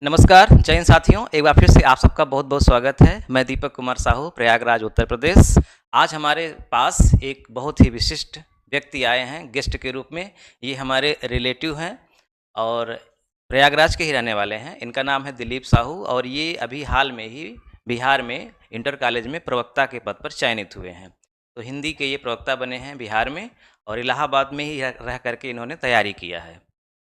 नमस्कार जय हिंद साथियों, एक बार फिर से आप सबका बहुत बहुत स्वागत है। मैं दीपक कुमार साहू, प्रयागराज उत्तर प्रदेश। आज हमारे पास एक बहुत ही विशिष्ट व्यक्ति आए हैं गेस्ट के रूप में। ये हमारे रिलेटिव हैं और प्रयागराज के ही रहने वाले हैं। इनका नाम है दिलीप साहू और ये अभी हाल में ही बिहार में इंटर कॉलेज में प्रवक्ता के पद पर चयनित हुए हैं। तो हिंदी के ये प्रवक्ता बने हैं बिहार में और इलाहाबाद में ही रह करके इन्होंने तैयारी किया है।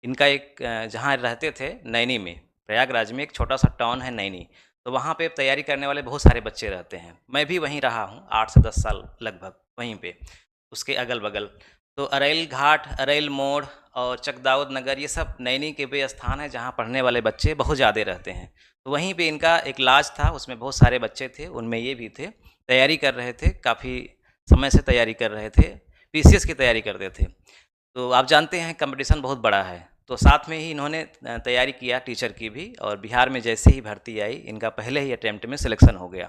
इनका एक जहाँ रहते थे नैनी में, प्रयागराज में एक छोटा सा टाउन है नैनी, तो वहाँ पे तैयारी करने वाले बहुत सारे बच्चे रहते हैं। मैं भी वहीं रहा हूँ 8 से 10 साल लगभग वहीं पे, उसके अगल बगल। तो अरैल घाट, अरैल मोड़ और चकदाऊद नगर, ये सब नैनी के वे स्थान है जहाँ पढ़ने वाले बच्चे बहुत ज़्यादा रहते हैं। तो वहीं पे इनका एक लॉज था, उसमें बहुत सारे बच्चे थे, उनमें ये भी थे। तैयारी कर रहे थे, काफ़ी समय से तैयारी कर रहे थे, पीसीएस की तैयारी करते थे। तो आप जानते हैं कंपटीशन बहुत बड़ा है, तो साथ में ही इन्होंने तैयारी किया टीचर की भी, और बिहार में जैसे ही भर्ती आई इनका पहले ही अटैम्प्ट में सिलेक्शन हो गया।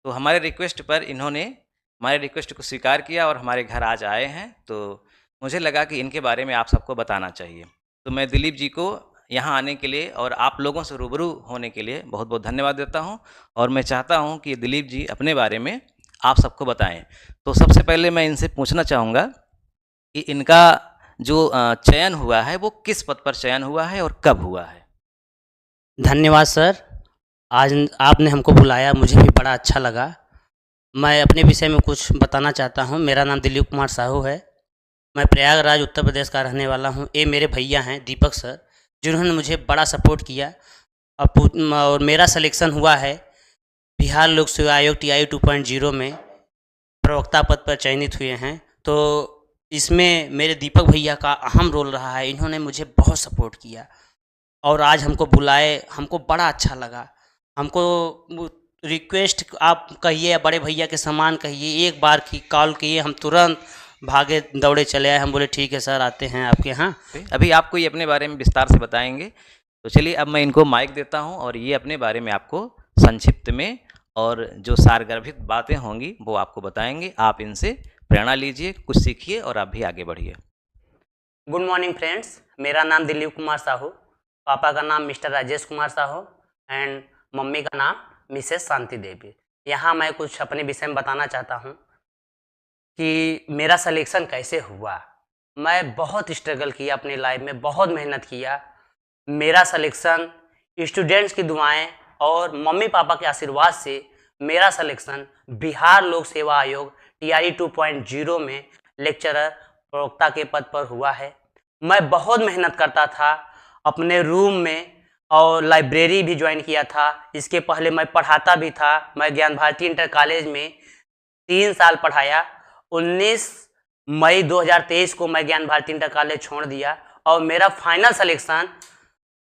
तो हमारे रिक्वेस्ट पर इन्होंने हमारे रिक्वेस्ट को स्वीकार किया और हमारे घर आज आए हैं। तो मुझे लगा कि इनके बारे में आप सबको बताना चाहिए। तो मैं दिलीप जी को यहाँ आने के लिए और आप लोगों से रूबरू होने के लिए बहुत बहुत धन्यवाद देता हूँ और मैं चाहता हूँ कि दिलीप जी अपने बारे में आप सबको बताएं। तो सबसे पहले मैं इनसे पूछना चाहूँगा कि इनका जो चयन हुआ है वो किस पद पर चयन हुआ है और कब हुआ है? धन्यवाद सर। आज आपने हमको बुलाया, मुझे भी बड़ा अच्छा लगा। मैं अपने विषय में कुछ बताना चाहता हूँ। मेरा नाम दिलीप कुमार साहू है। मैं प्रयागराज उत्तर प्रदेश का रहने वाला हूँ। ये मेरे भैया हैं दीपक सर, जिन्होंने मुझे बड़ा सपोर्ट किया। और मेरा सिलेक्शन हुआ है बिहार लोक सेवा आयोग TI 2.0 में प्रवक्ता पद पर चयनित हुए हैं। तो इसमें मेरे दीपक भैया का अहम रोल रहा है। इन्होंने मुझे बहुत सपोर्ट किया और आज हमको बुलाए, हमको बड़ा अच्छा लगा। हमको रिक्वेस्ट आप कहिए या बड़े भैया के समान कहिए, एक बार की कॉल किए, हम तुरंत भागे दौड़े चले आए। हम बोले ठीक है सर, आते हैं आपके यहाँ। अभी आपको ये अपने बारे में विस्तार से बताएंगे। तो चलिए अब मैं इनको माइक देता हूँ और ये अपने बारे में आपको संक्षिप्त में और जो सारगर्भित बातें होंगी वो आपको बताएंगे। आप इनसे प्रेरणा लीजिए, कुछ सीखिए और आप भी आगे बढ़िए। गुड मॉर्निंग फ्रेंड्स, मेरा नाम दिलीप कुमार साहू। पापा का नाम mister Rajesh Kumar Sahu and mummy का नाम मिसेस शांति देवी। यहाँ मैं कुछ अपने विषय में बताना चाहता हूँ कि मेरा सिलेक्शन कैसे हुआ। मैं बहुत स्ट्रगल किया अपनी लाइफ में, बहुत मेहनत किया। मेरा सिलेक्शन स्टूडेंट्स की दुआएं और मम्मी पापा के आशीर्वाद से मेरा सिलेक्शन बिहार लोक सेवा आयोग TI 2.0 में लेक्चरर प्रवक्ता के पद पर हुआ है। मैं बहुत मेहनत करता था अपने रूम में और लाइब्रेरी भी ज्वाइन किया था। इसके पहले मैं पढ़ाता भी था। मैं ज्ञान भारती इंटर कॉलेज में 3 साल पढ़ाया। 19 मई 2023 को मैं ज्ञान भारती इंटर कॉलेज छोड़ दिया और मेरा फाइनल सिलेक्शन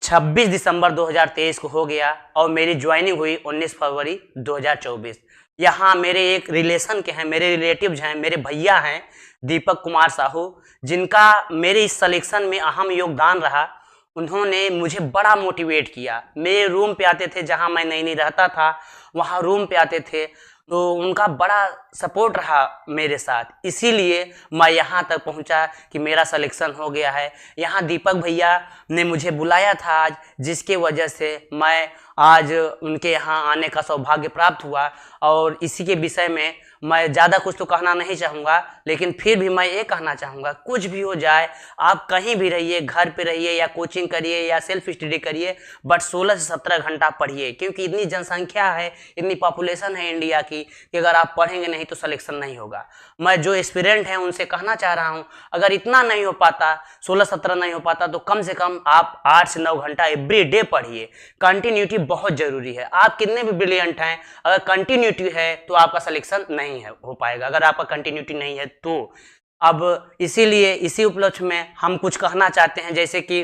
26 दिसंबर 2023 को हो गया और मेरी ज्वाइनिंग हुई 19 फरवरी 2024। यहाँ मेरे एक रिलेशन के हैं, मेरे रिलेटिव्स हैं, मेरे भैया हैं दीपक कुमार साहू, जिनका मेरे इस सिलेक्शन में अहम योगदान रहा। उन्होंने मुझे बड़ा मोटिवेट किया। मेरे रूम पे आते थे, जहाँ मैं नहीं रहता था वहाँ रूम पे आते थे, तो उनका बड़ा सपोर्ट रहा मेरे साथ। इसीलिए मैं यहाँ तक पहुँचा कि मेरा सिलेक्शन हो गया है। यहाँ दीपक भैया ने मुझे बुलाया था आज, जिसके वजह से मैं आज उनके यहाँ आने का सौभाग्य प्राप्त हुआ। और इसी के विषय में मैं ज़्यादा कुछ तो कहना नहीं चाहूँगा, लेकिन फिर भी मैं ये कहना चाहूँगा, कुछ भी हो जाए, आप कहीं भी रहिए, घर पे रहिए या कोचिंग करिए या सेल्फ स्टडी करिए, बट 16 से 17 घंटा पढ़िए, क्योंकि इतनी जनसंख्या है, इतनी पॉपुलेशन है इंडिया की कि अगर आप पढ़ेंगे नहीं तो सिलेक्शन नहीं होगा। मैं जो एस्पिरेंट हैं उनसे कहना चाह रहा हूँ, अगर इतना नहीं हो पाता, 16-17 नहीं हो पाता, तो कम से कम आप 8 से 9 घंटा एवरी डे पढ़िए। कंटिन्यूटी बहुत जरूरी है। आप कितने भी ब्रिलियंट हैं, अगर कंटिन्यूटी है तो आपका सिलेक्शन नहीं हो पाएगा, अगर आपका कंटिन्यूटी नहीं है तो। अब इसीलिए इसी उपलक्ष्य में हम कुछ कहना चाहते हैं, जैसे कि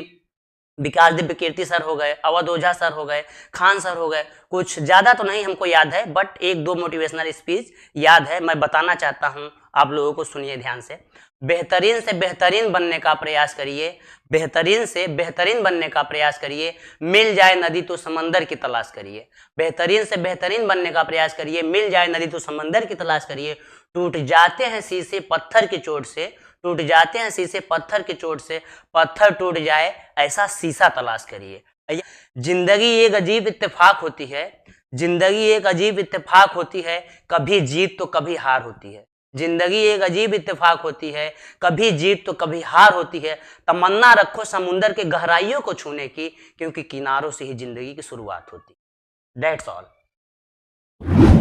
विकास दिव्य कीर्ति सर हो गए, अवध ओझा सर हो गए, खान सर हो गए। कुछ ज्यादा तो नहीं हमको याद है, बट 1-2 मोटिवेशनल स्पीच याद है, मैं बताना चाहता हूं, आप लोगों को सुनिए ध्यान से। बेहतरीन से बेहतरीन बनने का प्रयास करिए, बेहतरीन से बेहतरीन बनने का प्रयास करिए। मिल जाए नदी तो समंदर की तलाश करिए। बेहतरीन से बेहतरीन बनने का प्रयास करिए, मिल जाए नदी तो समंदर की तलाश करिए। टूट जाते हैं शीशे पत्थर की चोट से, टूट जाते हैं शीशे पत्थर की चोट से, पत्थर टूट जाए ऐसा शीशा तलाश करिए। जिंदगी एक अजीब इत्तेफाक होती है, जिंदगी एक अजीब इत्तेफाक होती है, कभी जीत तो कभी हार होती है। जिंदगी एक अजीब इत्तेफाक होती है, कभी जीत तो कभी हार होती है। तमन्ना रखो समुंदर के गहराइयों को छूने की, क्योंकि किनारों से ही जिंदगी की शुरुआत होती है। That's all.